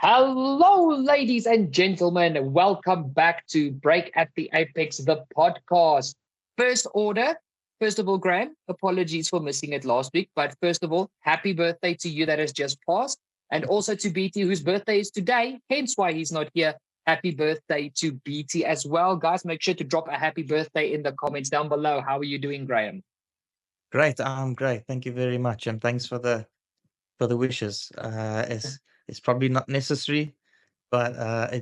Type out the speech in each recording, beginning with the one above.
Hello, ladies and gentlemen. Welcome back to Break at the Apex, the podcast. First order, first of all, Graham, apologies for missing it last week. But first of all, happy birthday to you that has just passed. And also to BT, whose birthday is today, hence why he's not here. Happy birthday to BT as well. Guys, make sure to drop a happy birthday in the comments down below. How are you doing, Graham? Great, I'm great. Thank you very much, and thanks for the wishes. It's probably not necessary, but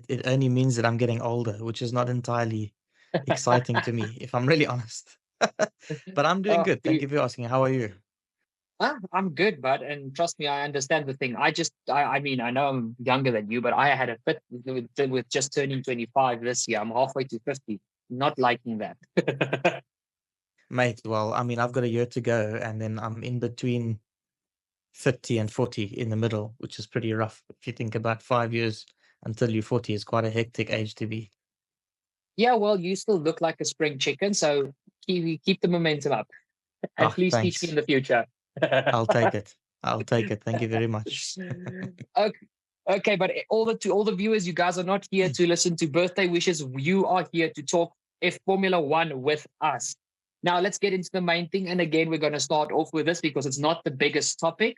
it only means that I'm getting older, which is not entirely exciting to me, if I'm really honest. But I'm doing Oh, good. Thank you for asking. How are you? I'm good, bud. And trust me, I understand the thing. I mean, I know I'm younger than you, but I had a fit with just turning 25 this year. I'm halfway to 50. Not liking that. Mate, well, I mean, I've got a year to go, and then I'm in between 30 and 40 in the middle, which is pretty rough. If you think about 5 years until you're 40 is quite a hectic age to be. Yeah, well, you still look like a spring chicken, so keep the momentum up and Ah, please teach me in thanks. the future. I'll take it. I'll take it. Thank you very much. Okay, okay, but to all the viewers, you guys are not here to listen to birthday wishes. You are here to talk F Formula One with us. Now let's get into the main thing. And again, we're going to start off with this because it's not the biggest topic,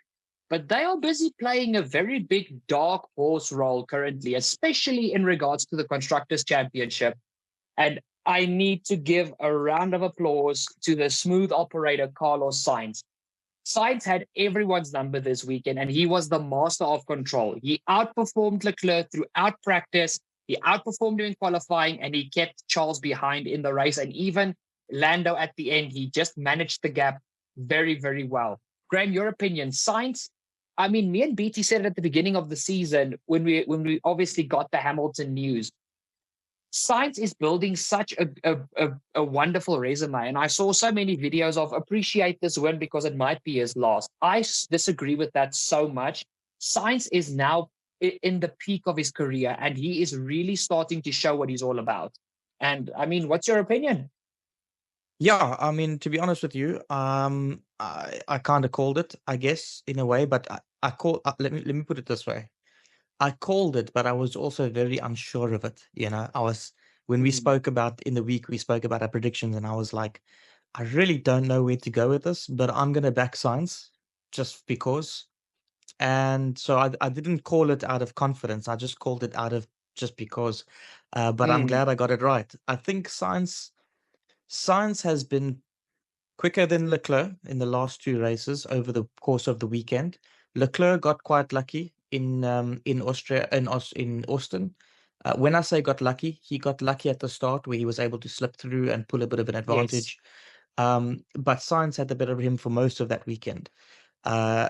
but they are busy playing a very big dark horse role currently, especially in regards to the Constructors' Championship. And I need to give a round of applause to the smooth operator, Carlos Sainz. Sainz had everyone's number this weekend, and he was the master of control. He outperformed Leclerc throughout practice. He outperformed him in qualifying, and he kept Charles behind in the race. And even Lando at the end, he just managed the gap very, very well. Graham, your opinion, Sainz? I mean, me and BT said it at the beginning of the season when we obviously got the Hamilton news. Science is building such a wonderful resume. And I saw so many videos of appreciate this win because it might be his last. Disagree with that so much. Science is now in the peak of his career and he is really starting to show what he's all about. And I mean, what's your opinion? Yeah, I mean, to be honest with you, I kind of called it, I guess, in a way, but I call let me put it this way. I called it, but I was also very unsure of it. I was when we Mm, spoke about in the week, we spoke about our predictions, and I was like, I really don't know where to go with this, but I'm gonna back science just because. And so I didn't call it out of confidence. I just called it out of just because. But I'm mm, glad I got it right. I think science has been quicker than Leclerc in the last two races over the course of the weekend. Leclerc got quite lucky in Austria in Austin. When I say got lucky, he got lucky at the start where he was able to slip through and pull a bit of an yes. advantage. But Science had the better of him for most of that weekend. Uh,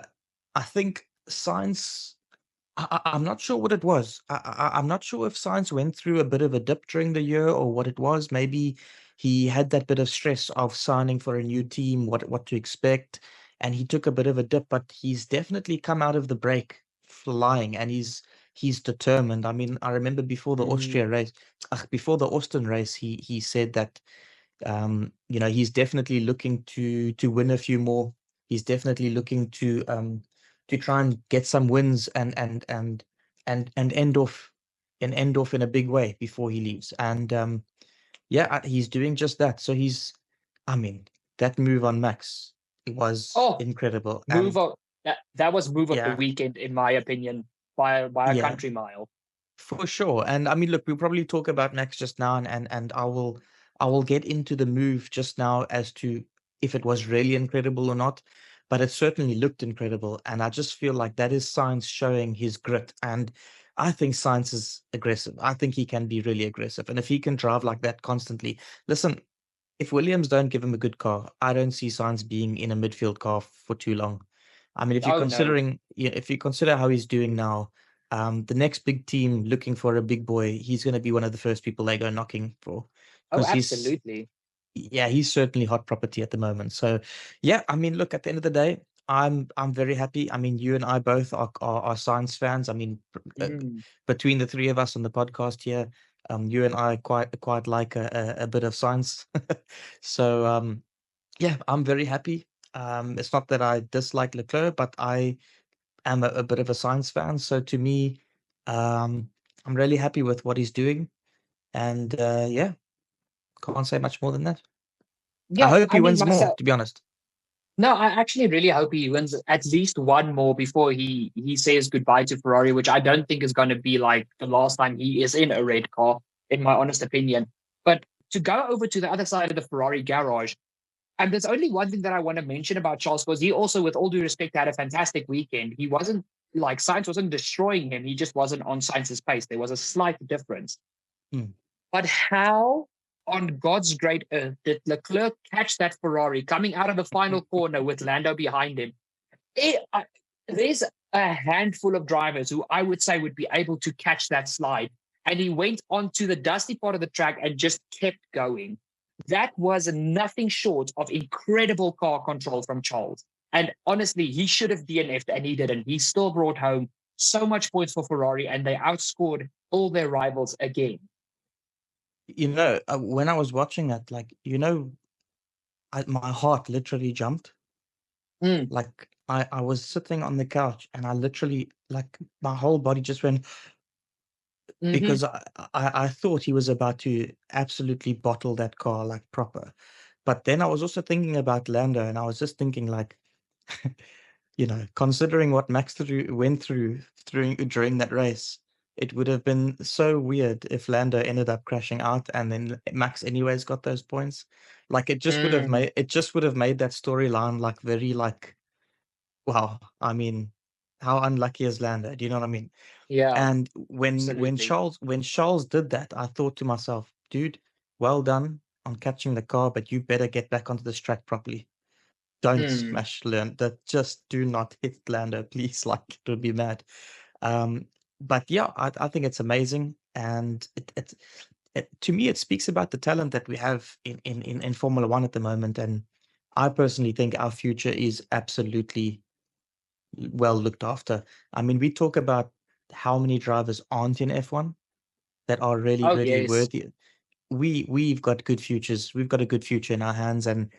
I think Science. I'm not sure what it was. I'm not sure if Science went through a bit of a dip during the year or what it was. Maybe he had that bit of stress of signing for a new team, what to expect, and he took a bit of a dip. But he's definitely come out of the break flying, and he's determined. I mean, I remember before the Austria Mm, race, before the Austin race, he said that he's definitely looking to win a few more. He's definitely looking to try and get some wins and end off in a big way before he leaves. And yeah, he's doing just that. So I mean, that move on Max, it was oh, incredible. move And of that was move of the yeah, weekend, in my opinion, by a yeah, country mile. for sure. And I mean, look, we'll probably talk about Max just now, and I will get into the move just now as to if it was really incredible or not. But it certainly looked incredible, and I just feel like that is Science showing his grit. And I think Science is aggressive. I think he can be really aggressive, and if he can drive like that constantly, listen. If Williams don't give him a good car, I don't see Science being in a midfield car for too long. I mean, Oh no. if you consider how he's doing now, the next big team looking for a big boy, he's going to be one of the first people they go knocking for Oh, because absolutely. he's certainly hot property at the moment. So, yeah, I mean, look, at the end of the day, I'm very happy. I mean, you and I both are Science fans. I mean, Mm. between the three of us on the podcast here, you and I quite like a bit of Science. So, yeah, I'm very happy. It's not that I dislike Leclerc, but I am a bit of a Science fan. So to me, I'm really happy with what he's doing, and yeah, can't say much more than that. I Yeah, hope I he mean, wins more, myself. to be honest. No, I actually really hope he wins at least one more before he says goodbye to Ferrari, which I don't think is going to be like the last time he is in a red car, in my honest opinion. But to go over to the other side of the Ferrari garage, and there's only one thing that I want to mention about Charles, because he also, with all due respect, had a fantastic weekend. He wasn't like Sainz wasn't destroying him; he just wasn't on Sainz's pace. There was a slight difference. Hmm. But how on God's great earth did Leclerc catch that Ferrari coming out of the final corner with Lando behind him? There's a handful of drivers who I would say would be able to catch that slide. And he went onto the dusty part of the track and just kept going. That was nothing short of incredible car control from Charles. And honestly, he should have DNF'd and he didn't. He still brought home so much points for Ferrari and they outscored all their rivals again. When I was watching that, my heart literally jumped. Mm. Like I was sitting on the couch and I literally, like, my whole body just went, Mm-hmm. because I thought he was about to absolutely bottle that car like proper. But then I was also thinking about Lando, and I was just thinking, like, considering what Max went through during that race, it would have been so weird if Lando ended up crashing out and then Max anyways got those points. Like, Mm. it just would have made that storyline like very, like, wow. I mean, how unlucky is Lando? Do you know what I mean? Yeah, And absolutely. When Charles did that, I thought to myself, dude, well done on catching the car, but you better get back onto this track properly. Don't Mm. smash Lando. Just do not hit Lando, please. Like, it would be mad. Um, but yeah, I think it's amazing, and to me, it speaks about the talent that we have in Formula One at the moment. And I personally think our future is absolutely well looked after. I mean, we talk about how many drivers aren't in F1 that are really, Oh, really yes. worthy. We've got good futures. We've got a good future in our hands, and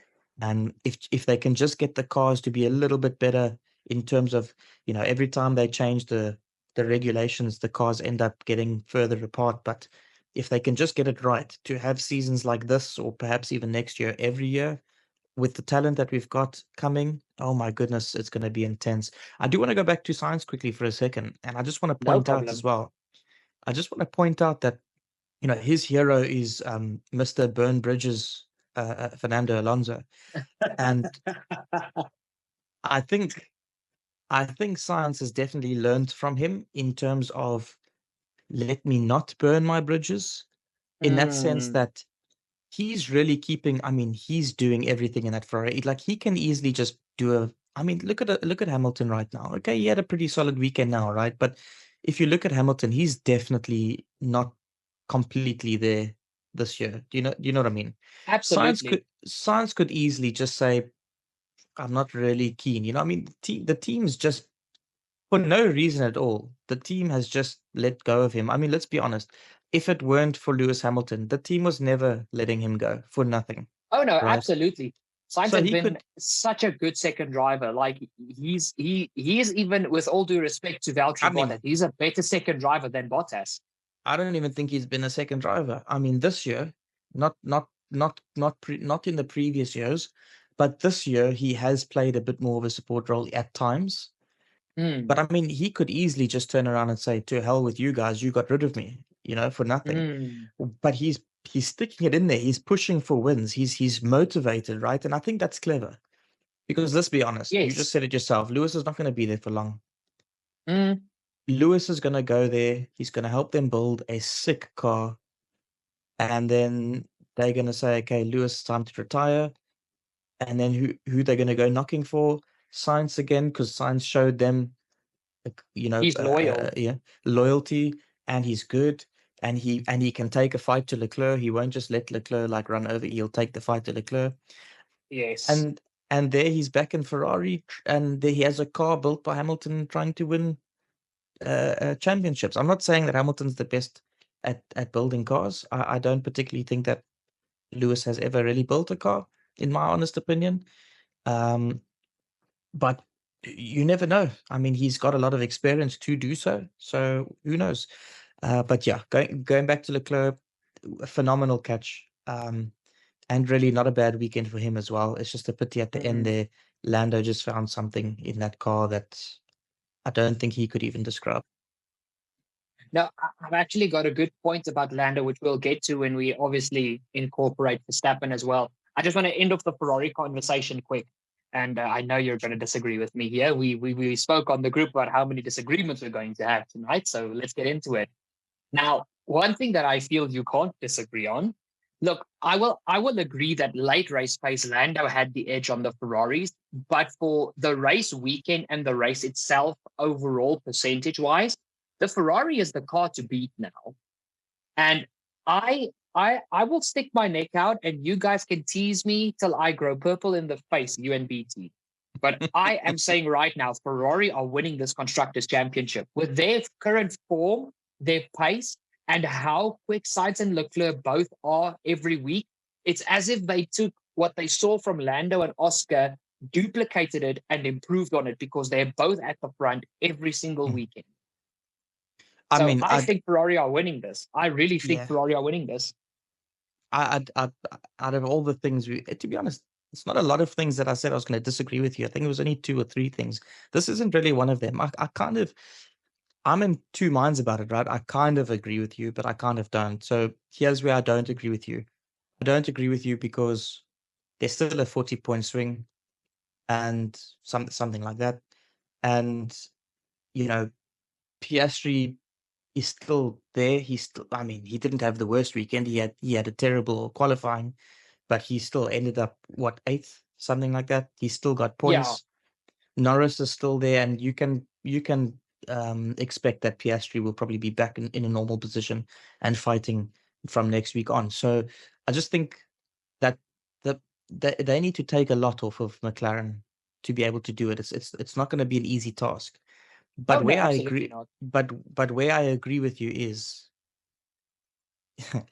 if they can just get the cars to be a little bit better in terms of, every time they change the regulations, the cars end up getting further apart. But if they can just get it right to have seasons like this, or perhaps even next year, every year, with the talent that we've got coming, oh my goodness, it's going to be intense. I do want to go back to science quickly for a second, and I just want to No point out as problem. well. I just want to point out that, his hero is Mr. Burn Bridges, Fernando Alonso, and I think I think science has definitely learned from him in terms of, let me not burn my bridges, in that sense Mm. that he's really keeping. I mean, he's doing everything in that Ferrari. Like, he can easily just do a. I mean, look at Hamilton right now. Okay, he had a pretty solid weekend now, right? But if you look at Hamilton, he's definitely not completely there this year. Do you know what I mean? Absolutely. Science could easily just say, I'm not really keen. I mean, the team's just, for no reason at all, the team has just let go of him. I mean, let's be honest. If it weren't for Lewis Hamilton, the team was never letting him go for nothing, Oh no, right? absolutely. Sainz So has he been could. such a good second driver. Like he is, even with all due respect to I Valtteri Bottas, mean, he's a better second driver than Bottas. I don't even think he's been a second driver. I mean, this year, not in the previous years, but this year he has played a bit more of a support role at times. Mm. But I mean, he could easily just turn around and say, "To hell with you guys, you got rid of me," for nothing. Mm. But he's sticking it in there. He's pushing for wins. He's motivated, right? And I think that's clever. Because let's be honest, you just Yes. said it yourself. Lewis is not going to be there for long. Mm. Lewis is going to go there. He's going to help them build a sick car, and then they're going to say, "Okay, Lewis, it's time to retire." And then who they're going to go knocking for? Science again, because Science showed them, He's loyal. yeah, loyalty, and he's good, and he can take a fight to Leclerc. He won't just let Leclerc like run over. He'll take the fight to Leclerc, Yes. and there he's back in Ferrari, and there he has a car built by Hamilton, trying to win championships. I'm not saying that Hamilton's the best at building cars. I don't particularly think that Lewis has ever really built a car, in my honest opinion. Um, but You never know. I mean, he's got a lot of experience to do so. So who knows? But yeah, going back to Leclerc, a phenomenal catch. And really not a bad weekend for him as well. It's just a pity at the end Mm. there. Lando just found something in that car that I don't think he could even describe. Now, I've actually got a good point about Lando, which we'll get to when we obviously incorporate Verstappen as well. I just want to end off the Ferrari conversation quick. And I know you're going to disagree with me here. We spoke on the group about how many disagreements we're going to have tonight. So let's get into it. Now, one thing that I feel you can't disagree on. Look, I will agree that late race pace, Lando had the edge on the Ferraris, but for the race weekend and the race itself, overall percentage wise, the Ferrari is the car to beat now. And I will stick my neck out, and you guys can tease me till I grow purple in the face, you and BT. But I am saying right now, Ferrari are winning this constructors championship with their current form, their pace, and how quick Sainz and Leclerc both are every week. It's as if they took what they saw from Lando and Oscar, duplicated it, and improved on it because they're both at the front every single Mm. weekend. I So mean, I think Ferrari are winning this. I really think yeah, Ferrari are winning this. out of all the things to be honest, it's not a lot of things that I said I was going to disagree with you. I think it was only two or three things. This isn't really one of them. I kind of, I'm in two minds about it, right? I kind of agree with you, but I kind of don't. So here's where I don't agree with you. I don't agree with you because there's still a 40-point swing and something like that. And, you know, Piastri is still there. He's still, I mean, he didn't have the worst weekend. He had a terrible qualifying, but he still ended up what, eighth, something like that. He's still got Yeah. points. Norris is still there, and you can expect that Piastri will probably be back in a normal position and fighting from next week on. So I just think that the they need to take a lot off of McLaren to be able to do it. It's not going to be an easy task. Oh But no, where I absolutely agree, not. but where I agree with you is I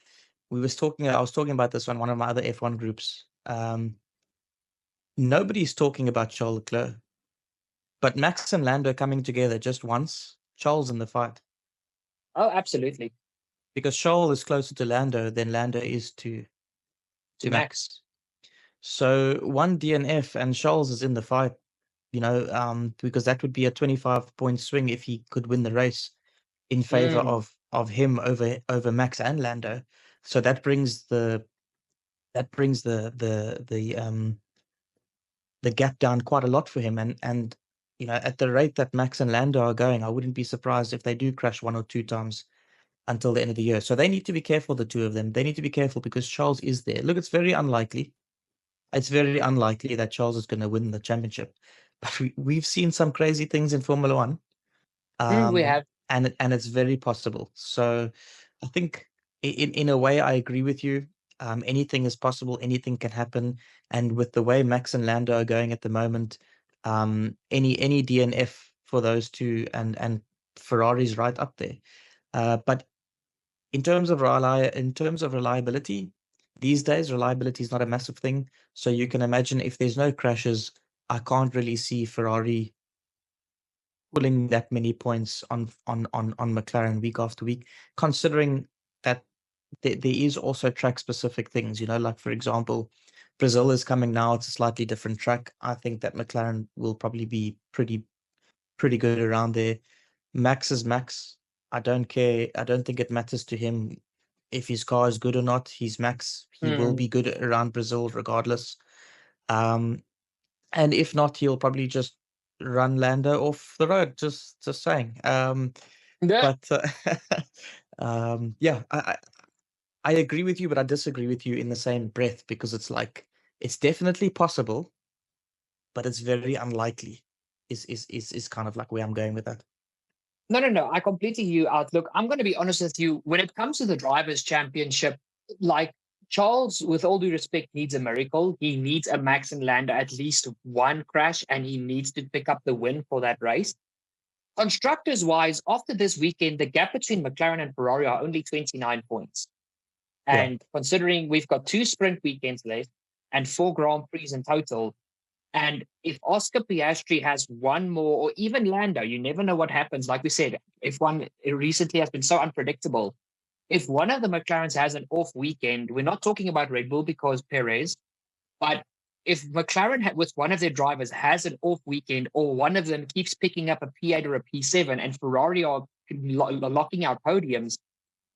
was talking about this on one of my other F1 groups. Nobody's talking about Charles Leclerc, but Max and Lando coming together just once, Charles in the fight. Oh, absolutely. Because Charles is closer to Lando than Lando is To to Max. Max. So one DNF and Charles is in the fight, because that would be a 25-point swing if he could win the race in favor Mm. of him over Max and Lando. So that brings the gap down quite a lot for him. And at the rate that Max and Lando are going, I wouldn't be surprised if they do crash one or two times until the end of the year. So they need to be careful, the two of them. They need to be careful because Charles is there. Look, it's very unlikely. It's very unlikely that Charles is going to win the championship. But we've seen some crazy things in Formula One, We um, have. and it's very possible. So I think in a way, I agree with you. Anything is possible. Anything can happen. And with the way Max and Lando are going at the moment, any DNF for those two and Ferrari's right up there. But in terms of reliability, these days reliability is not a massive thing. So you can imagine if there's no crashes, I can't really see Ferrari pulling that many points on McLaren week after week, considering that there is also track specific things, like for example, Brazil is coming now. It's a slightly different track. I think that McLaren will probably be pretty good around there. Max is Max. I don't care. I don't think it matters to him if his car is good or not. He's Max. He will Mm. be good around Brazil regardless. Um, and if not, he'll probably just run Lando off the road. Just saying. Yeah. But yeah, I agree with you, but I disagree with you in the same breath because it's like it's definitely possible, but it's very unlikely. Is kind of like where I'm going with that. No, no, no. I completely hear you out. Look, I'm going to be honest with you. When it comes to the drivers' championship, like Charles, with all due respect, needs a miracle. He needs a Max and Lando at least one crash, and he needs to pick up the win for that race. Constructors wise, after this weekend, the gap between McLaren and Ferrari are only 29 points. Yeah. And considering we've got two sprint weekends left and four Grand Prix in total, And if Oscar Piastri has one more, or even Lando, you never know what happens. Like we said, if one recently has been so unpredictable, if one of the McLarens has an off weekend, we're not talking about Red Bull because Perez, but if McLaren with one of their drivers has an off weekend, or one of them keeps picking up a P8 or a P7, and Ferrari are locking out podiums,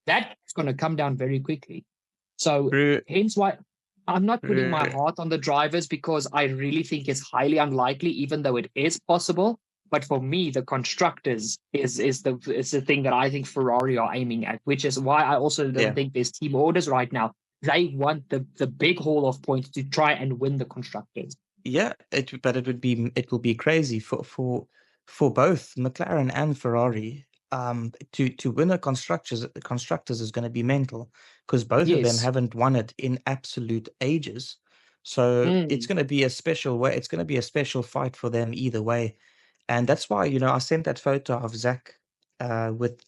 that's going to come down very quickly. So Brew, hence why I'm not putting my brew. heart on the drivers, because I really think it's highly unlikely, even though it is possible. But for me, the constructors is the thing that I think Ferrari are aiming at, which is why I also don't Yeah. think there's team orders right now. They want the big haul of points to try and win the constructors. Yeah, but it will be crazy for both McLaren and Ferrari. To win a constructors is going to be mental, because both of them Yes. haven't won it in absolute ages. So it's Mm. going to be a special way. It's going to be a special fight for them either way, and that's why, you know, I sent that photo of Zach with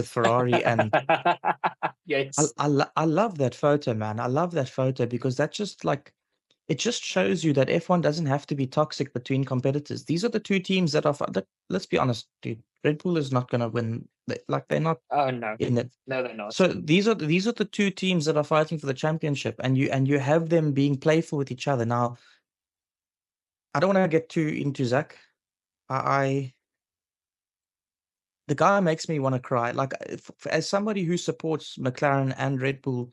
Ferrari, and Yes. I love that photo, man. I love that photo because that just like it just shows you that F1 doesn't have to be toxic between competitors. These are the two teams that are. Let's be honest, dude. Red Bull is not going to win. Like they're not Oh no. in it. No, they're not. So these are the two teams that are fighting for the championship, and you have them being playful with each other. Now, I don't want to get too into Zach. I the guy makes me want to cry. Like as somebody who supports McLaren and Red Bull,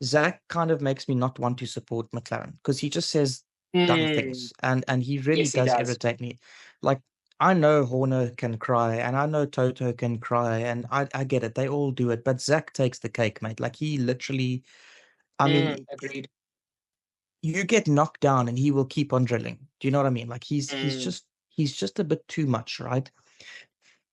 Zach kind of makes me not want to support McLaren because he just says dumb Mm. things, and he really Yes, he does does. irritate me. Like I know Horner can cry, and I know Toto can cry, and I get it. They all do it, but Zach takes the cake, mate. Like he literally, I mean, Agreed. you get knocked down, and he will keep on drilling. Do you know what I mean? Like Mm. he's just a bit too much, right?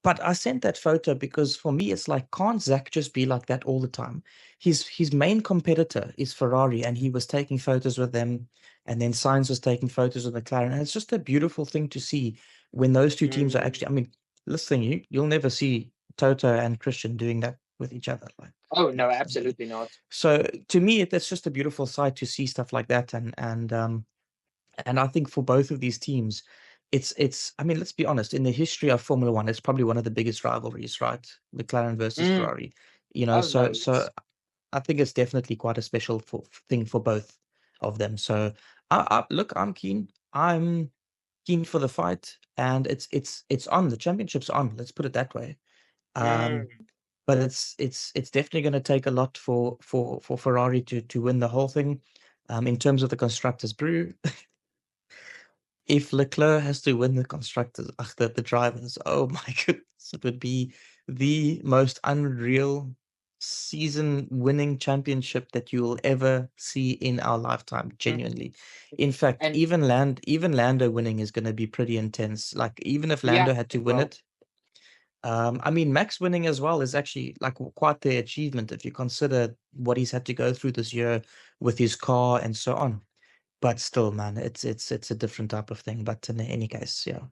But I sent that photo because for me, it's like, can't Zach just be like that all the time? His main competitor is Ferrari, and he was taking photos with them, and then Sainz was taking photos with McLaren. And it's just a beautiful thing to see when those two teams are Mm. actually. I mean, listen, you'll never see Toto and Christian doing that with each other. Like, Oh no, absolutely not. so to me, that's just a beautiful sight to see stuff like that, and I think for both of these teams, it's I mean, let's be honest, in the history of Formula One, it's probably one of the biggest rivalries, right? McLaren versus Mm. Ferrari. You know, Oh no, so yes. I think it's definitely quite a special thing for both of them. So look, I'm keen. I'm keen for the fight, and it's on. The championship's on. Let's put it that way. Um, Mm. but it's definitely going to take a lot for Ferrari to win the whole thing. In terms of the constructors, brew. If Leclerc has to win the constructors, the drivers, oh my goodness, it would be the most unreal season-winning championship that you will ever see in our lifetime. Mm. Genuinely, in fact, And even Lando winning is going to be pretty intense. Like even if yeah, Lando had to it win will. it, I mean Max winning as well is actually like quite the achievement if you consider what he's had to go through this year with his car and so on. But still, man, it's a different type of thing. But in any case, yeah.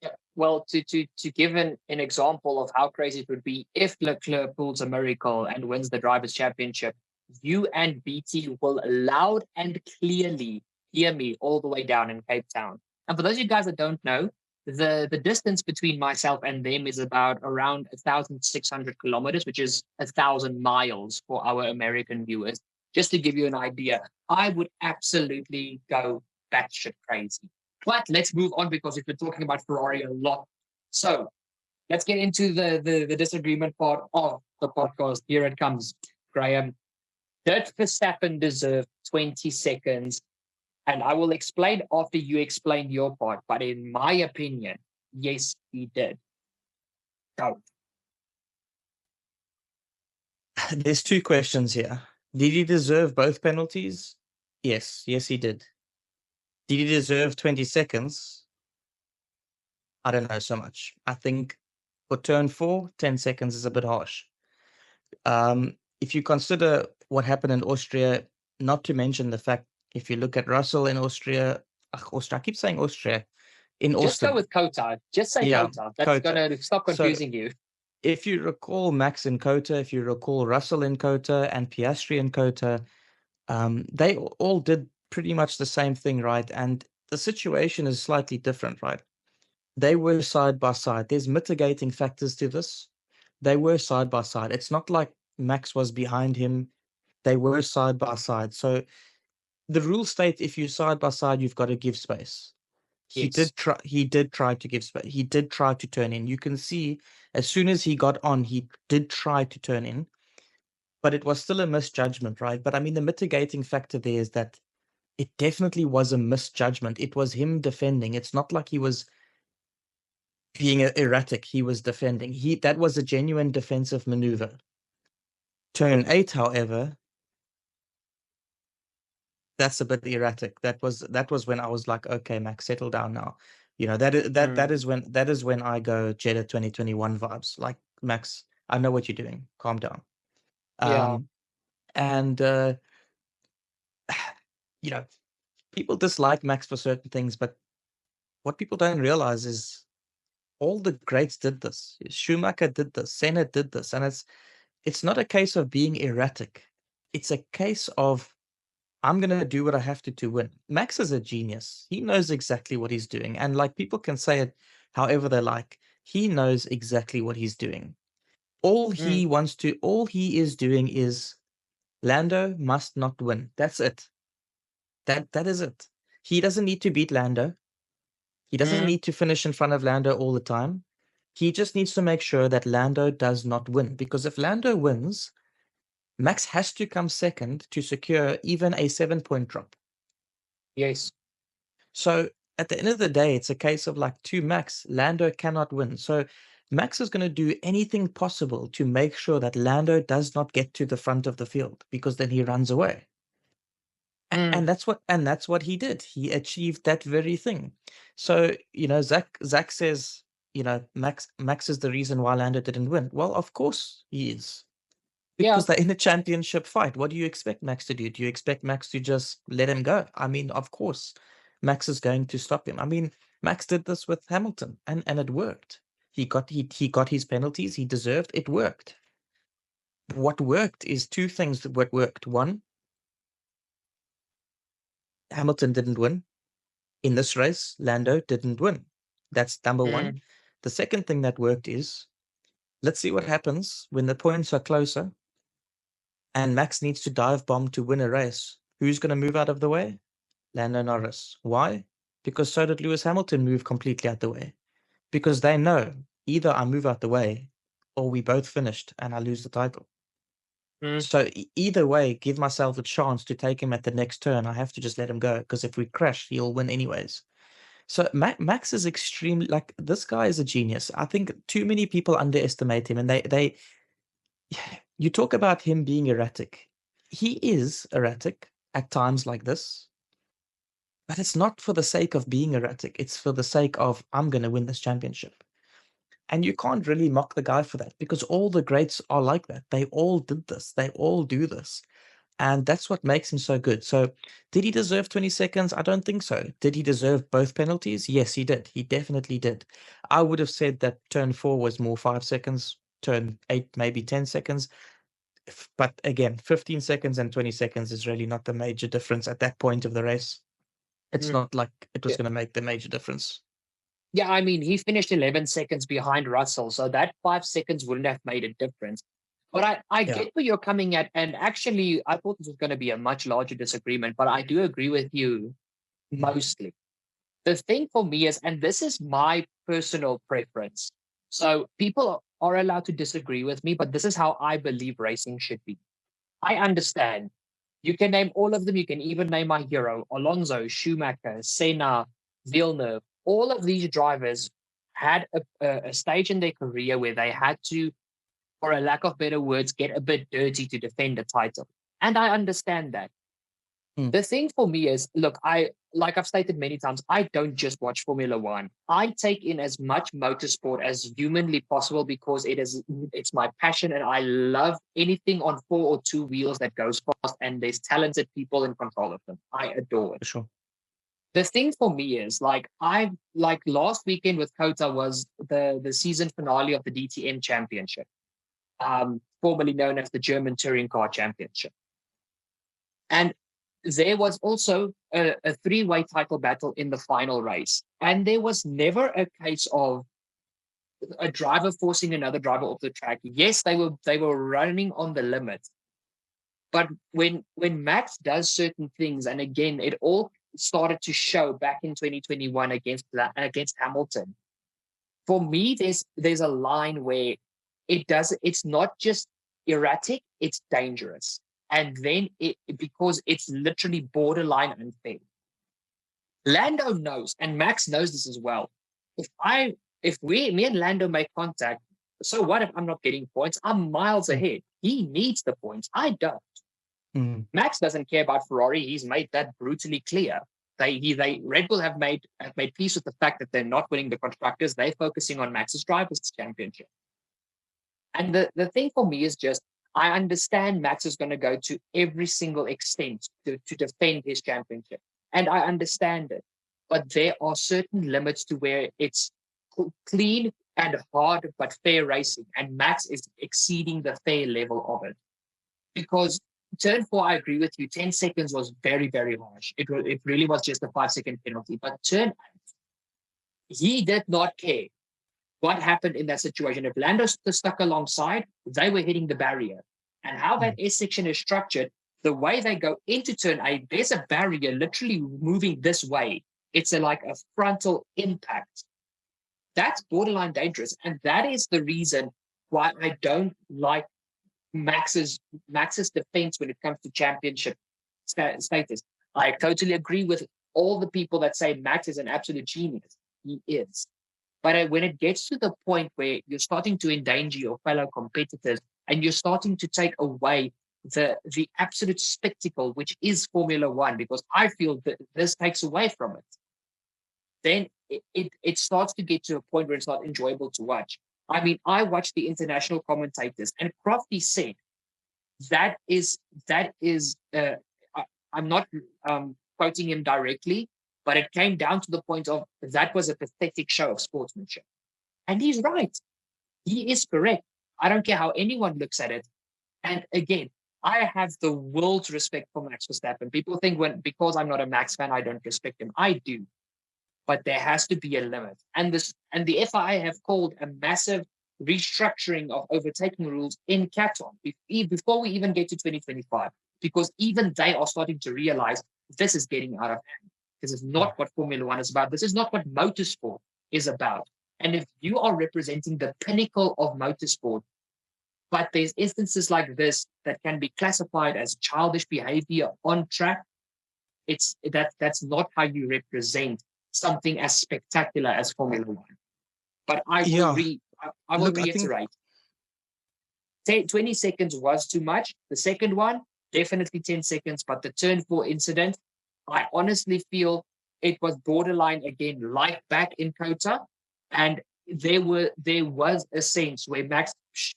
Yeah. Well, to give an example of how crazy it would be if Leclerc pulls a miracle and wins the drivers' championship, you and BT will loud and clearly hear me all the way down in Cape Town. And for those of you guys that don't know, the distance between myself and them is about around 1,600 kilometers, which is 1,000 miles for our American viewers. Just to give you an idea, I would absolutely go batshit crazy. But let's move on because we've been talking about Ferrari a lot. So let's get into the disagreement part of the podcast. Here it comes, Graham. Did Verstappen deserve 20 seconds? And I will explain after you explain your part. But in my opinion, yes, he did. Go. There's two questions here. Did he deserve both penalties? Yes, he did. Did he deserve 20 seconds? I don't know so much. I think for turn 4, 10 seconds is a bit harsh. If you consider what happened in Austria, not to mention the fact, if you look at Russell in Austria, Austria, I keep saying Austria, in Just go Austin. with Kota. Just say Yeah, Kota. That's Kota. going to stop So confusing you. if you recall Max in Kota, if you recall Russell in Kota and Piastri in Kota, they all did pretty much the same thing, right? And the situation is slightly different, right? They were side by side. There's mitigating factors to this. They were side by side. It's not like Max was behind him. They were side by side. So the rule states if you're side by side, you've got to give space. He Yes. did try. He did try to give space. He did try to turn in. You can see as soon as he got on, he did try to turn in, but it was still a misjudgment, right? But I mean, the mitigating factor there is that it definitely was a misjudgment. It was him defending. It's not like he was being erratic. He was defending. That was a genuine defensive maneuver. Turn 8, however, that's a bit erratic. That was when I was like, okay, Max, settle down now. You know, that is when I go Jeddah 2021 vibes. Like, Max, I know what you're doing. Calm down. Yeah. And you know, people dislike Max for certain things, but what people don't realize is all the greats did this. Schumacher did this. Senna did this, and it's not a case of being erratic. It's a case of I'm gonna do what I have to win. Max is a genius. He knows exactly what he's doing, and like people can say it however they like. He knows exactly what he's doing. All Mm. he is doing is Lando must not win. That's it. That is it. He doesn't need to beat Lando. He doesn't Mm. need to finish in front of Lando all the time. He just needs to make sure that Lando does not win. Because if Lando wins, Max has to come second to secure even a 7-point drop. Yes. So at the end of the day, it's a case of like to Max, Lando cannot win. So Max is going to do anything possible to make sure that Lando does not get to the front of the field because then he runs away. Mm. And that's what he did. He achieved that very thing. So, you know, Zach says, you know, Max is the reason why Lando didn't win. Well, of course he is. Yeah. Because they're in a championship fight. What do you expect Max to do? Do you expect Max to just let him go? I mean, of course, Max is going to stop him. I mean, Max did this with Hamilton and it worked. He got his penalties he deserved. It worked. What worked is two things that what worked. One, Hamilton didn't win. In this race, Lando didn't win. That's number one. Mm. The second thing that worked is let's see what happens when the points are closer and Max needs to dive bomb to win a race. Who's going to move out of the way? Lando Norris. Why? Because so did Lewis Hamilton move completely out the way. Because they know either I move out the way or we both finished and I lose the title. Mm. So either way, give myself a chance to take him at the next turn. I have to just let him go because if we crash, he'll win anyways. So Max is extremely like this guy is a genius. I think too many people underestimate him, and they you talk about him being erratic. He is erratic at times like this, but it's not for the sake of being erratic. It's for the sake of I'm going to win this championship. And you can't really mock the guy for that because all the greats are like that. They all did this. They all do this. And that's what makes him so good. So, did he deserve 20 seconds? I don't think so. Did he deserve both penalties? Yes, he did. He definitely did. I would have said that turn 4 was more 5 seconds, turn 8, maybe 10 seconds. But again, 15 seconds and 20 seconds is really not the major difference at that point of the race. It's Mm. not like it was Yeah. going to make the major difference. Yeah, I mean, he finished 11 seconds behind Russell, so that 5 seconds wouldn't have made a difference. But I Yeah. get where you're coming at, and actually, I thought this was going to be a much larger disagreement, but I do agree with you mostly. The thing for me is, and this is my personal preference, so people are allowed to disagree with me, but this is how I believe racing should be. I understand. You can name all of them. You can even name my hero, Alonso, Schumacher, Senna, Villeneuve. All of these drivers had a stage in their career where they had to, for a lack of better words, get a bit dirty to defend a title. And I understand that. Hmm. The thing for me is, look, like I've stated many times, I don't just watch Formula One. I take in as much motorsport as humanly possible because it's my passion and I love anything on 4 or 2 wheels that goes fast and there's talented people in control of them. I adore it. For sure. The thing for me is like last weekend with Kota was the season finale of the DTM championship, formerly known as the German Touring Car Championship. And there was also a three-way title battle in the final race, and there was never a case of a driver forcing another driver off the track. Yes, they were running on the limit, but when Max does certain things, and again, it all started to show back in 2021 against Hamilton. For me, there's a line where it's not just erratic, it's dangerous. And then because it's literally borderline unfair. Lando knows, and Max knows this as well. Me and Lando make contact, so what if I'm not getting points? I'm miles ahead. He needs the points. I don't. Max doesn't care about Ferrari. He's made that brutally clear. Red Bull have made peace with the fact that they're not winning the constructors. They're focusing on Max's drivers' championship. And the thing for me is just, I understand Max is going to go to every single extent to defend his championship. And I understand it. But there are certain limits to where it's clean and hard but fair racing. And Max is exceeding the fair level of it. Because turn 4, I agree with you, 10 seconds was very, very harsh. It really was just a 5-second penalty. But turn 8, he did not care what happened in that situation. If Lando stuck alongside, they were hitting the barrier. And how that S section is structured, the way they go into turn 8, there's a barrier literally moving this way. It's like a frontal impact. That's borderline dangerous. And that is the reason why I don't like Max's defense when it comes to championship status. I totally agree with all the people that say Max is an absolute genius. He is. But when it gets to the point where you're starting to endanger your fellow competitors and you're starting to take away the absolute spectacle, which is Formula One, because I feel that this takes away from it, then it starts to get to a point where it's not enjoyable to watch. I mean, I watched the international commentators, and Crofty said that is. I'm not quoting him directly, but it came down to the point of that was a pathetic show of sportsmanship. And he's right. He is correct. I don't care how anyone looks at it. And again, I have the world's respect for Max Verstappen. People think because I'm not a Max fan, I don't respect him. I do. But there has to be a limit. And the FIA have called a massive restructuring of overtaking rules in Qatar before we even get to 2025, because even they are starting to realize this is getting out of hand. This is not what Formula One is about. This is not what motorsport is about. And if you are representing the pinnacle of motorsport, but there's instances like this that can be classified as childish behavior on track, that's not how you represent something as spectacular as Formula One. But I will reiterate. 20 seconds was too much. The second one, definitely 10 seconds. But the turn 4 incident, I honestly feel it was borderline again, like back in Kota. And there was a sense where Max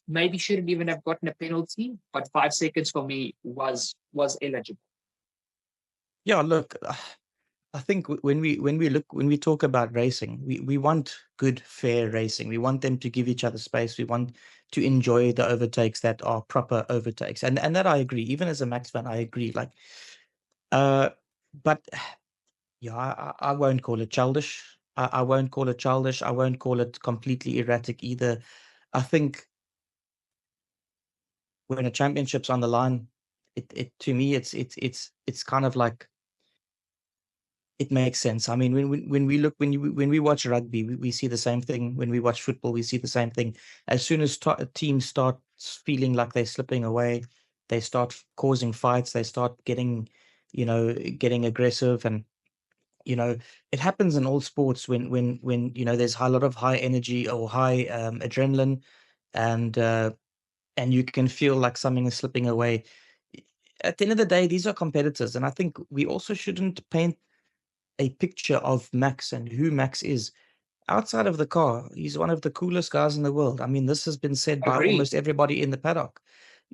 maybe shouldn't even have gotten a penalty, but 5 seconds for me was eligible. Yeah, look, I think when we talk about racing, we want good, fair racing. We want them to give each other space. We want to enjoy the overtakes that are proper overtakes, and that I agree. Even as a Max fan, I agree. Like, but yeah, I won't call it childish. I won't call it childish. I won't call it completely erratic either. I think when a championship's on the line, it to me, it's kind of like, it makes sense. I mean, when we watch rugby, we see the same thing. When we watch football, we see the same thing. As soon as teams start feeling like they're slipping away, they start causing fights. They start getting aggressive, and it happens in all sports when there's a lot of high energy or high adrenaline, and you can feel like something is slipping away. At the end of the day, these are competitors, and I think we also shouldn't paint a picture of Max and who Max is outside of the car. He's one of the coolest guys in the world. I mean, this has been said by almost everybody in the paddock.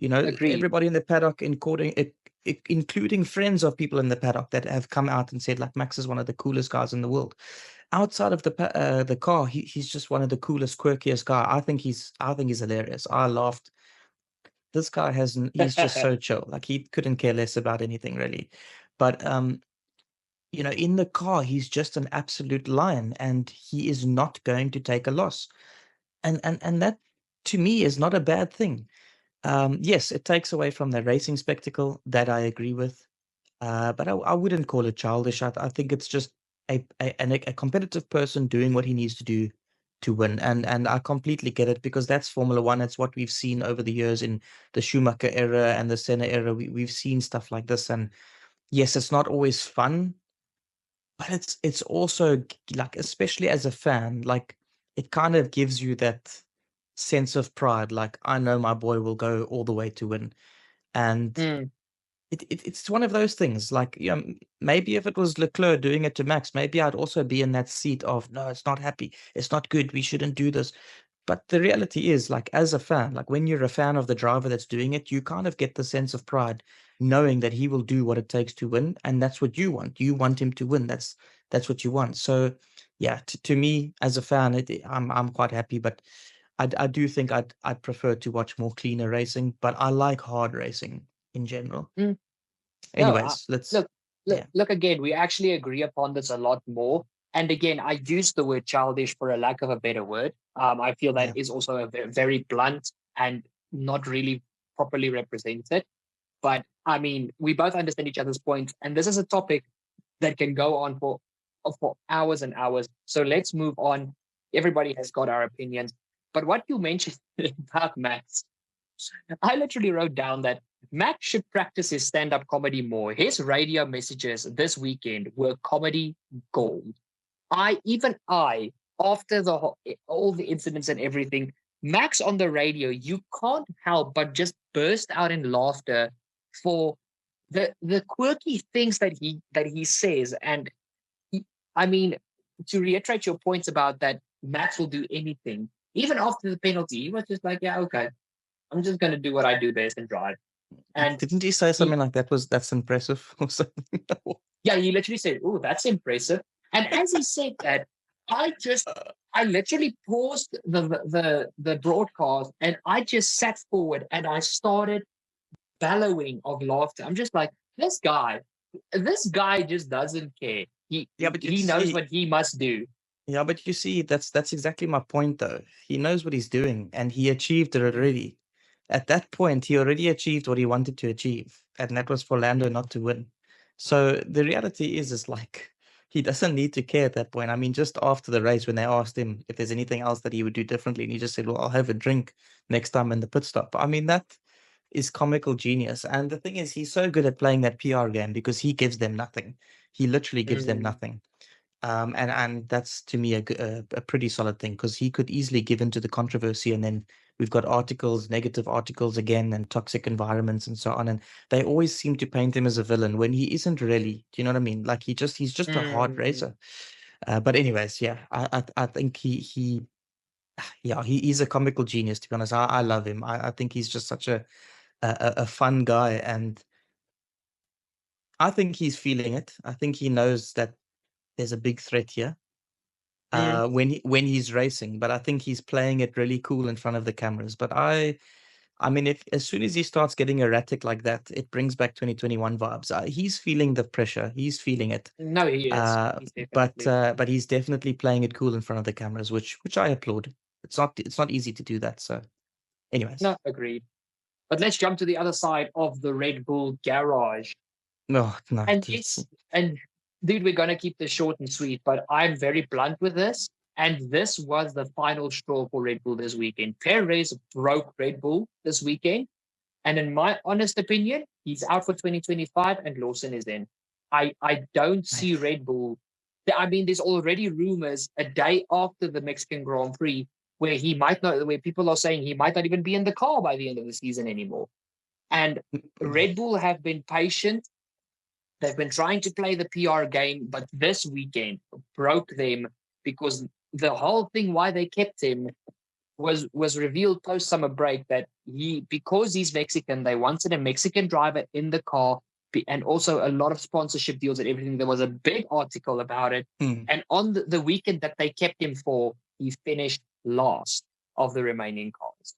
Everybody in the paddock, including friends of people in the paddock that have come out and said, like, Max is one of the coolest guys in the world. Outside of the car, he's just one of the coolest, quirkiest guy. I think he's hilarious. I laughed. This guy he's just so chill. Like, he couldn't care less about anything really. But in the car, he's just an absolute lion, and he is not going to take a loss. And that to me is not a bad thing. Yes, it takes away from the racing spectacle, that I agree with. But I wouldn't call it childish. I think it's just a competitive person doing what he needs to do to win. And I completely get it, because that's Formula One. It's what we've seen over the years in the Schumacher era and the Senna era. We've seen stuff like this. And yes, it's not always fun, but it's also like, especially as a fan, like, it kind of gives you that sense of pride. Like, I know my boy will go all the way to win. And Mm, it's one of those things. Like, maybe if it was Leclerc doing it to Max, maybe I'd also be in that seat of, no, it's not happy, it's not good, we shouldn't do this. But the reality is, like, as a fan, like, when you're a fan of the driver that's doing it, you kind of get the sense of pride knowing that he will do what it takes to win, and that's what you want. You want him to win. That's what you want. So yeah, to me as a fan, I'm quite happy. But I do think I'd prefer to watch more cleaner racing, but I like hard racing in general. mm. No, Anyways, let's look, yeah. look again. We actually agree upon this a lot more. And again, I use the word childish for a lack of a better word. I feel that Yeah. is also a very blunt and not really properly represented. But I mean, we both understand each other's points, and this is a topic that can go on for hours and hours. So let's move on. Everybody has got our opinions. But what you mentioned about Max, I literally wrote down that Max should practice his stand-up comedy more. His radio messages this weekend were comedy gold. I, after all the incidents and everything, Max on the radio, you can't help but just burst out in laughter for the quirky things that he says. And he, I mean, to reiterate your points about that, Max will do anything. Even after the penalty, he was just like, yeah, okay, I'm just gonna do what I do best and drive. And Didn't he say he, something like that's impressive or something? yeah, he literally said, "Oh, that's impressive." And as he said that, I just, I literally paused the broadcast and I just sat forward and I started bellowing of laughter. I'm just like, this guy just doesn't care. He Yeah, but you he knows see, what he must do. that's exactly my point though. He knows what he's doing, and he achieved it already. At that point, he already achieved what he wanted to achieve, and that was for Lando Mm, not to win. So the reality is like, he doesn't need to care at that point. I mean, just after the race, when they asked him if there's anything else that he would do differently, and he just said, "Well, I'll have a drink next time in the pit stop." I mean, that is comical genius. And the thing is, he's so good at playing that PR game, because he gives them nothing. He literally gives them mm, nothing. And that's to me a pretty solid thing, because he could easily give into the controversy, and then we've got articles, negative articles again, and toxic environments and so on. And they always seem to paint him as a villain when he isn't really. Do you know what I mean? Like, he's just a hard mm. racer. But anyways, yeah, I think he's a comical genius, to be honest. I love him. I think he's just such a fun guy, and I think he's feeling it. I think he knows that there's a big threat here, Mm. when he's racing, but I think he's playing it really cool in front of the cameras. But I mean, if as soon as he starts getting erratic like that, it brings back 2021 vibes. He's feeling the pressure. He's feeling it. No, he is. Uh, He's but definitely. uh, but he's definitely playing it cool in front of the cameras, which I applaud. It's not easy to do that. So, anyways, No, agreed. But let's jump to the other side of the Red Bull garage. no, no, And yes, and dude, we're gonna keep this short and sweet, but I'm very blunt with this. And this was the final straw for Red Bull this weekend. Perez broke Red Bull this weekend. And in my honest opinion, he's out for 2025 and Lawson is in. I don't see Red Bull. I mean, there's already rumors a day after the Mexican Grand Prix where he might not, where people are saying he might not even be in the car by the end of the season anymore. And Red Bull have been patient. They've been trying to play the PR game, but this weekend broke them because the whole thing why they kept him was revealed post summer break that because he's Mexican, they wanted a Mexican driver in the car, and also a lot of sponsorship deals and everything. There was a big article about it, Mm. and on the weekend that they kept him for, he finished last of the remaining cars.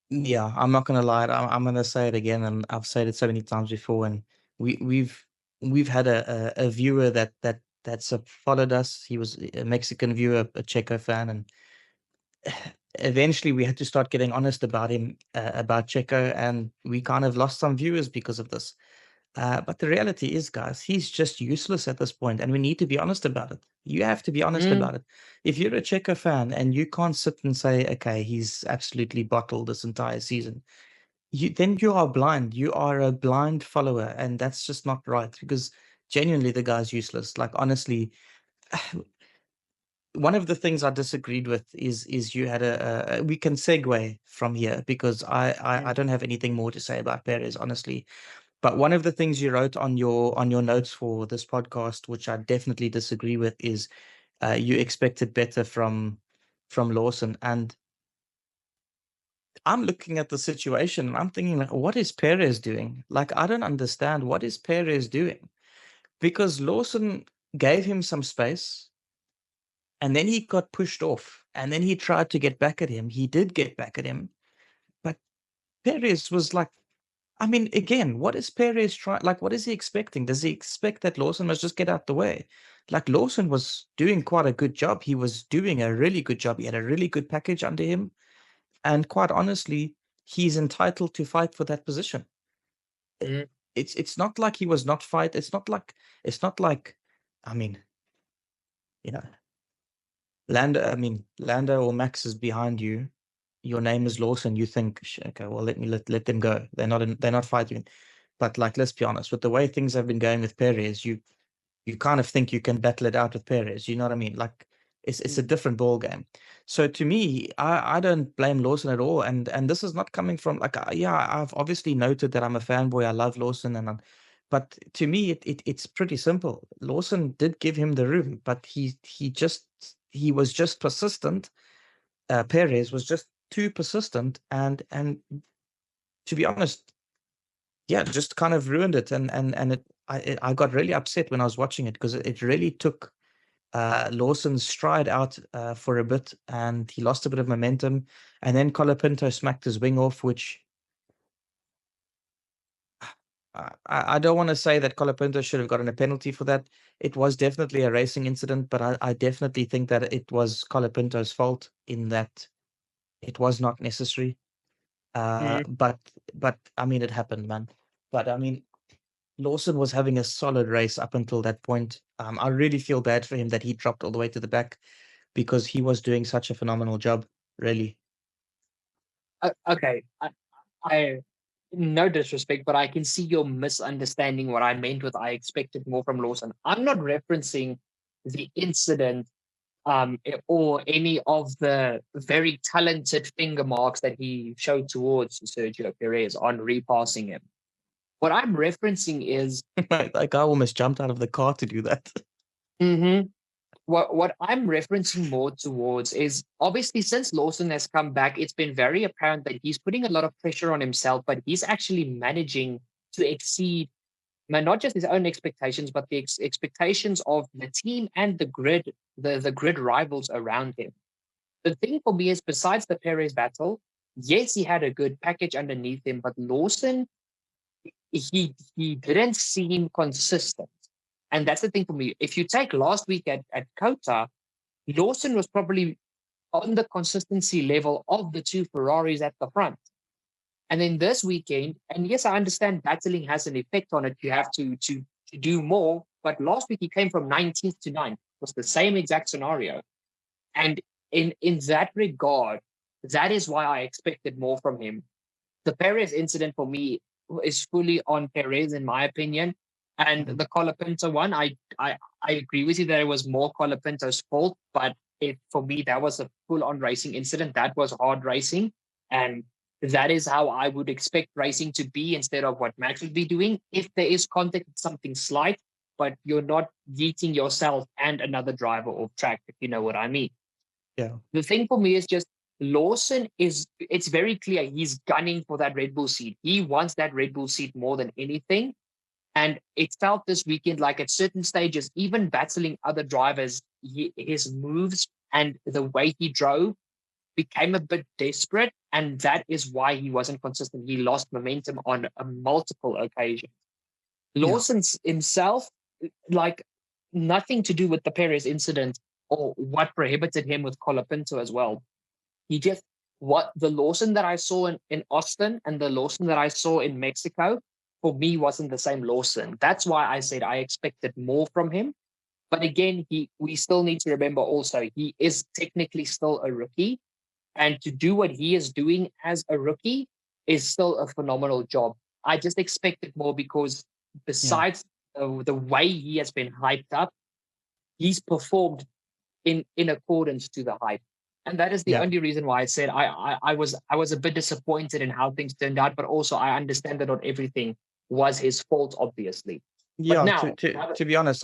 Yeah, I'm not gonna lie. I'm gonna say it again, and I've said it so many times before. And we've we've had a viewer that's followed us. He was a Mexican viewer, a Checo fan, and eventually we had to start getting honest about him, about Checo, and we kind of lost some viewers because of this. But the reality is, guys, he's just useless at this point, and we need to be honest about it. You have to be honest Mm, about it. If you're a Checo fan and you can't sit and say, okay, he's absolutely bottled this entire season, then you are blind. You are a blind follower, and that's just not right, because genuinely the guy's useless. Like, honestly, one of the things I disagreed with is you had we can segue from here, because I mm, don't have anything more to say about Perez, honestly. But one of the things you wrote on your notes for this podcast, which I definitely disagree with, is you expected better from Lawson. And I'm looking at the situation and I'm thinking, like, what is Perez doing? Like, I don't understand, what is Perez doing? Because Lawson gave him some space, and then he got pushed off, and then he tried to get back at him. He did get back at him, but Perez was like, I mean, again, what is Perez trying? Like, what is he expecting? Does he expect that Lawson must just get out the way? Like, Lawson was doing quite a good job. He was doing a really good job. He had a really good package under him. And quite honestly, he's entitled to fight for that position. I- mm, it's not like he was not fight. It's not like, I mean, you know, Lando or Max is behind you. Your name is Lawson. You think, okay, well, let them go. They're not fighting. But, like, let's be honest, with the way things have been going with Perez, you kind of think you can battle it out with Perez. You know what I mean? Like, it's a mm, different ball game. So to me, I don't blame Lawson at all. And this is not coming from, like, yeah, I've obviously noted that I'm a fanboy. I love Lawson, but to me, it's pretty simple. Lawson did give him the room, but he was just persistent. Perez was just too persistent, and to be honest, yeah, just kind of ruined it. I got really upset when I was watching it, because it really took Lawson's stride out for a bit, and he lost a bit of momentum. And then Colapinto smacked his wing off, which I don't want to say that Colapinto should have gotten a penalty for that. It was definitely a racing incident, but I definitely think that it was Colapinto's fault in that it was not necessary. Uh, mm. but but I mean, it happened, man. But I mean, Lawson was having a solid race up until that point. I really feel bad for him that he dropped all the way to the back, because he was doing such a phenomenal job, really. Okay, I no disrespect, but I can see you're misunderstanding what I meant with I expected more from Lawson. I'm not referencing the incident or any of the very talented finger marks that he showed towards Sergio Perez on repassing him. What I'm referencing is That guy almost jumped out of the car to do that. mhm, what I'm referencing more towards is obviously since Lawson has come back, it's been very apparent that he's putting a lot of pressure on himself, but he's actually managing to exceed not just his own expectations, but the expectations of the team and the grid rivals around him. The thing for me is, besides the Perez battle, yes, he had a good package underneath him, but Lawson, he didn't seem consistent. And that's the thing for me. If you take last week at Kota, Lawson was probably on the consistency level of the two Ferraris at the front. And then this weekend, and yes, I understand battling has an effect on it. You have to do more. But last week he came from 19th to 9th. It was the same exact scenario. And in that regard, that is why I expected more from him. The Perez incident for me is fully on Perez, in my opinion. And Mhm. the Colapinto one, I agree with you that it was more Colapinto's fault, but for me that was a full-on racing incident. That was hard racing, and that is how I would expect racing to be instead of what Max would be doing. If there is contact, it's something slight, but you're not yeeting yourself and another driver off track, if you know what I mean. Yeah. The thing for me is just Lawson it's very clear he's gunning for that Red Bull seat. He wants that Red Bull seat more than anything. And it felt this weekend like at certain stages, even battling other drivers, his moves and the way he drove became a bit desperate. And that is why he wasn't consistent. He lost momentum on a multiple occasions. Lawson's himself, like nothing to do with the Perez incident or what prohibited him with Colapinto as well. He just what the Lawson that I saw in Austin and the Lawson that I saw in Mexico for me wasn't the same Lawson. That's why I said I expected more from him. But again, we still need to remember also he is technically still a rookie. And to do what he is doing as a rookie is still a phenomenal job. I just expected more because besides the way he has been hyped up, he's performed in accordance to the hype. And that is the Yeah. only reason why I said I was a bit disappointed in how things turned out, but also I understand that not everything was his fault, obviously. But Yeah, now, to be honest,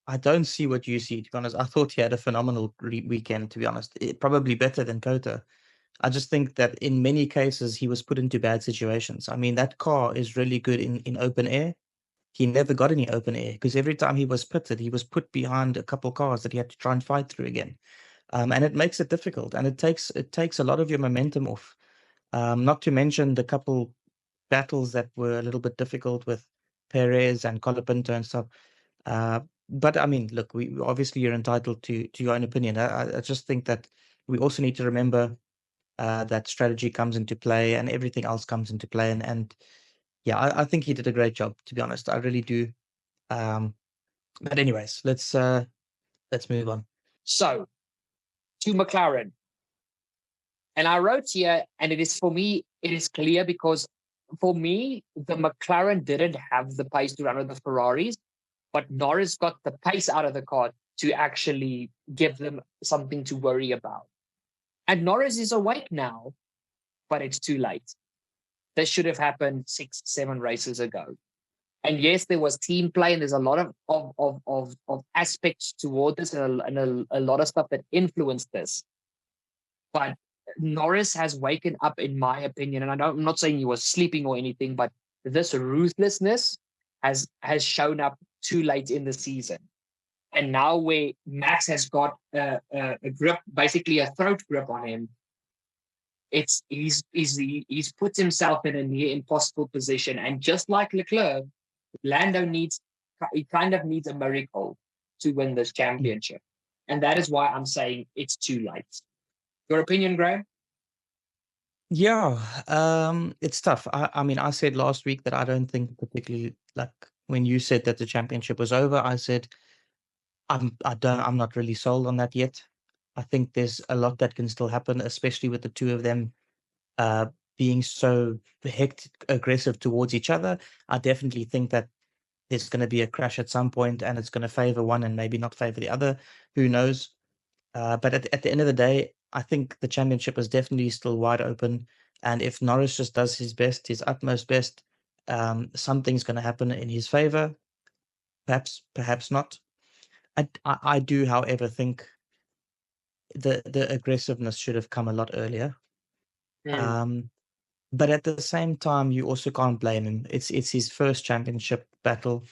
I don't see what you see. To be honest, I thought he had a phenomenal weekend. To be honest, probably better than Kota. I just think that in many cases he was put into bad situations. I mean, that car is really good in open air. He never got any open air because every time he was pitted, he was put behind a couple cars that he had to try and fight through again. And it makes it difficult, and it takes a lot of your momentum off. Not to mention the couple battles that were a little bit difficult with Perez and Colapinto and stuff. Uh, but I mean, look, we obviously you're entitled to your own opinion. I just think that we also need to remember that strategy comes into play and everything else comes into play. And yeah, I think he did a great job. To be honest, I really do. But anyways, let's move on. so to McLaren. And I wrote here, and it is for me, it is clear because for me, the McLaren didn't have the pace to run with the Ferraris, but Norris got the pace out of the car to actually give them something to worry about. And Norris is awake now, but it's too late. This should have happened 6, 7 races ago. And yes, there was team play, and there's a lot of aspects toward this, and a lot of stuff that influenced this. But Norris has waken up, in my opinion, and I'm not saying he was sleeping or anything, but this ruthlessness has shown up too late in the season. And now where Max has got a grip, basically a throat grip on him, he's put himself in a near impossible position. And just like Leclerc, Lando kind of needs a miracle to win this championship. And that is why I'm saying it's too late. Your opinion, Graham? Yeah, it's tough. I mean, I said last week that I don't think particularly like when you said that the championship was over, I said I'm not really sold on that yet. I think there's a lot that can still happen, especially with the two of them uh being so hectic aggressive towards each other. I definitely think that there's going to be a crash at some point and it's going to favor one and maybe not favor the other. Who knows? But at the end of the day, I think the championship is definitely still wide open. And if Norris just does his best, his utmost best, something's going to happen in his favor. Perhaps not. I do, however, think the aggressiveness should have come a lot earlier. Um, but at the same time, you also can't blame him. It's his first championship battle.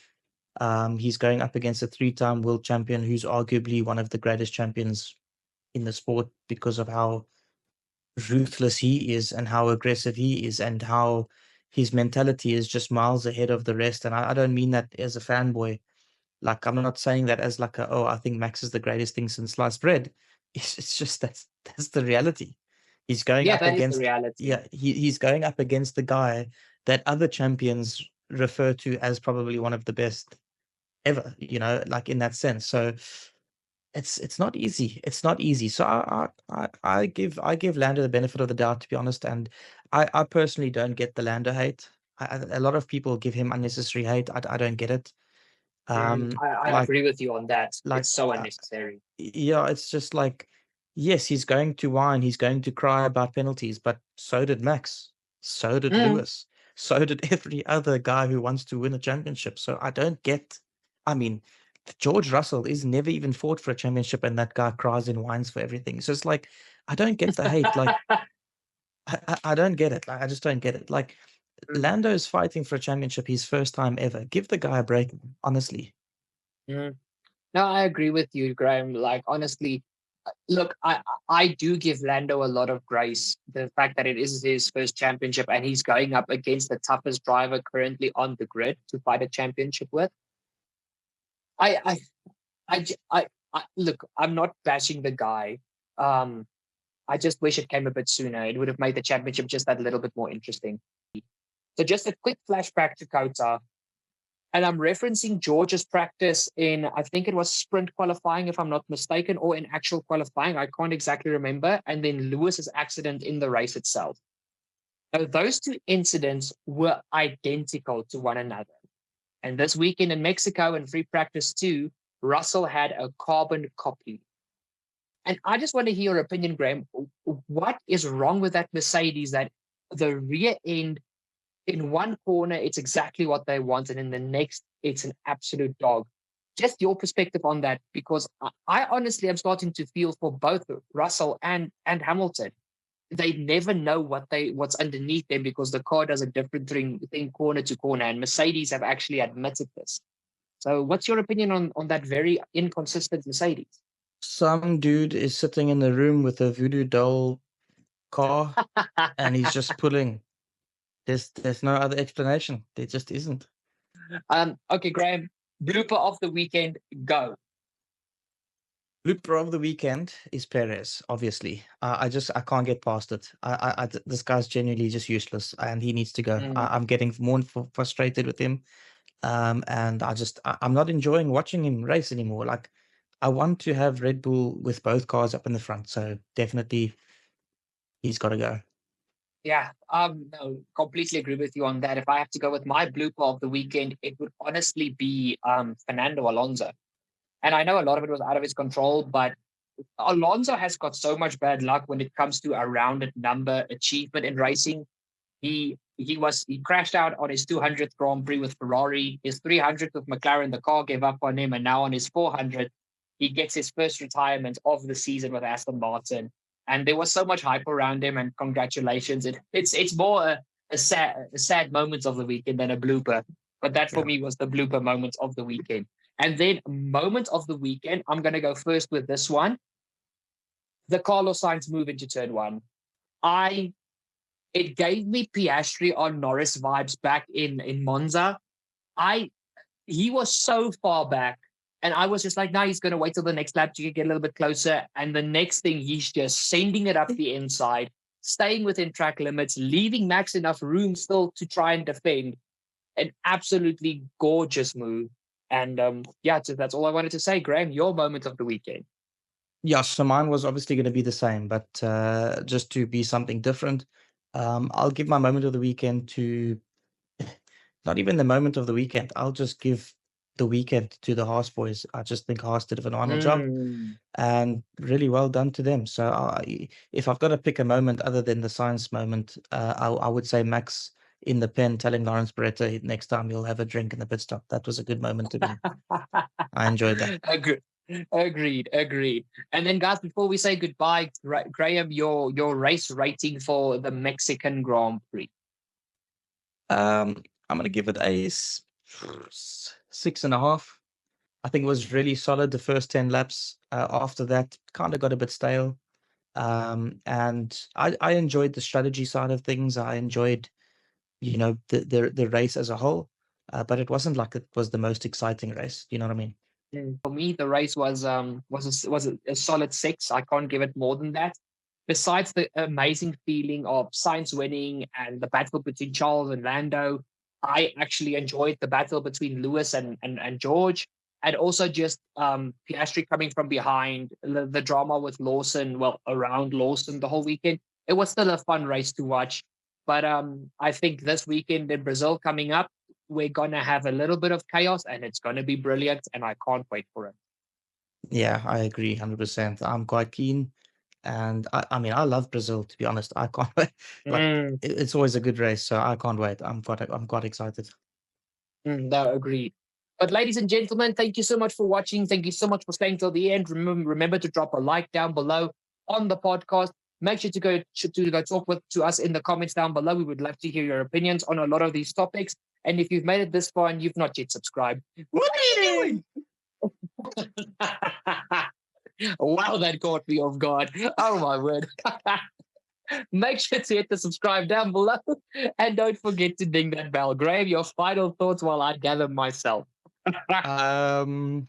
He's going up against a 3-time world champion who's arguably one of the greatest champions in the sport because of how ruthless he is and how aggressive he is and how his mentality is just miles ahead of the rest. And I don't mean that as a fanboy. Like, I'm not saying that as like oh, I think Max is the greatest thing since sliced bread. It's just that's the reality. He's going up that is the against reality. he's going up against the guy that other champions refer to as probably one of the best ever, like in that sense. So it's not easy. It's not easy. So I give Lando the benefit of the doubt, to be honest. And I personally don't get the Lando hate. A lot of people give him unnecessary hate. I don't get it. I Like agree with you on that. like It's so unnecessary. yeah, it's just like yes, he's going to whine, he's going to cry about penalties, but so did Max, so did Lewis, so did every other guy who wants to win a championship. So I don't get. I mean, George Russell is never even fought for a championship, and that guy cries and whines for everything. So it's like I don't get the hate. Like I don't get it. Like, I just don't get it. Like Lando's fighting for a championship, his first time ever. Give the guy a break, honestly. No, I agree with you, Graham. Like honestly, Look, I do give Lando a lot of grace. The fact that it is his first championship and he's going up against the toughest driver currently on the grid to fight a championship with. I I I look. I'm not bashing the guy. Um, I just wish it came a bit sooner. It would have made the championship just that little bit more interesting. So just a quick flashback to Kota. And I'm referencing George's practice in, I think it was sprint qualifying, if I'm not mistaken, or in actual qualifying. I can't exactly remember. And then Lewis's accident in the race itself. Now, those two incidents were identical to one another. And this weekend in Mexico in free practice too, Russell had a carbon copy. And I just want to hear your opinion, Graham. What is wrong with that Mercedes that the rear end in one corner, it's exactly what they want, and in the next, it's an absolute dog. Just your perspective on that, because I honestly am starting to feel for both Russell and Hamilton. They never know what's underneath them because the car does a different thing corner to corner, and Mercedes have actually admitted this. So, what's your opinion on that very inconsistent Mercedes? Some dude is sitting in the room with a voodoo doll car and he's just pulling. There's no other explanation. There just isn't. Okay, Graham, blooper of the weekend, go. Blooper of the weekend is Perez, obviously. I can't get past it. This guy's genuinely just useless and he needs to go. I'm getting more frustrated with him. And I'm not enjoying watching him race anymore. Like, I want to have Red Bull with both cars up in the front. So definitely he's got to go. Yeah, no, completely agree with you on that. If I have to go with my blooper of the weekend, it would honestly be Fernando Alonso. And I know a lot of it was out of his control, but Alonso has got so much bad luck when it comes to a rounded number achievement in racing. He crashed out on his 200th Grand Prix with Ferrari, his 300th with McLaren. The car gave up on him, and now on his 400th, he gets his first retirement of the season with Aston Martin. And there was so much hype around him, and congratulations. It's more a sad moment of the weekend than a blooper. But that for me was the blooper moment of the weekend. And then moment of the weekend, I'm going to go first with this one. The Carlos Sainz move into turn one. It gave me Piastri on Norris vibes back in Monza. He was so far back, and I was just like, no, he's going to wait till the next lap to get a little bit closer. And the next thing, he's just sending it up the inside, staying within track limits, leaving Max enough room still to try and defend. An absolutely gorgeous move. And so that's all I wanted to say. Graham, your moment of the weekend. Yeah, so mine was obviously going to be the same, but just to be something different, I'll give my moment of the weekend to not even the moment of the weekend. I'll just give the weekend to the Haas boys. I just think Haas did a phenomenal job and really well done to them. So if I've got to pick a moment other than the Sainz moment, I would say Max in the pen telling Lawrence Beretta next time you'll have a drink in the pit stop. That was a good moment to me. I enjoyed that. Agreed. And then, guys, before we say goodbye, Graham, your race rating for the Mexican Grand Prix. I'm going to give it a 6.5. I think it was really solid the first 10 laps. After that, kind of got a bit stale. And I enjoyed the strategy side of things. I enjoyed, the race as a whole. But it wasn't like it was the most exciting race. You know what I mean? For me, the race was a solid 6. I can't give it more than that. Besides the amazing feeling of Sainz winning and the battle between Charles and Lando, I actually enjoyed the battle between Lewis and George, and also just Piastri coming from behind, the drama with Lawson, around Lawson the whole weekend. It was still a fun race to watch. But I think this weekend in Brazil coming up, we're going to have a little bit of chaos, and it's going to be brilliant, and I can't wait for it. Yeah, I agree 100%. I'm quite keen. And I mean, I love Brazil, to be honest. I can't wait. It's always a good race, so I can't wait. I'm quite excited. No, agreed. But ladies and gentlemen, thank you so much for watching. Thank you so much for staying till the end. Remember to drop a like down below on the podcast. Make sure to go talk to us in the comments down below. We would love to hear your opinions on a lot of these topics. And if you've made it this far and you've not yet subscribed, what are you doing? Wow, that caught me off guard. Oh my word. Make sure to hit the subscribe down below and don't forget to ding that bell. Graham, your final thoughts while I gather myself. Um,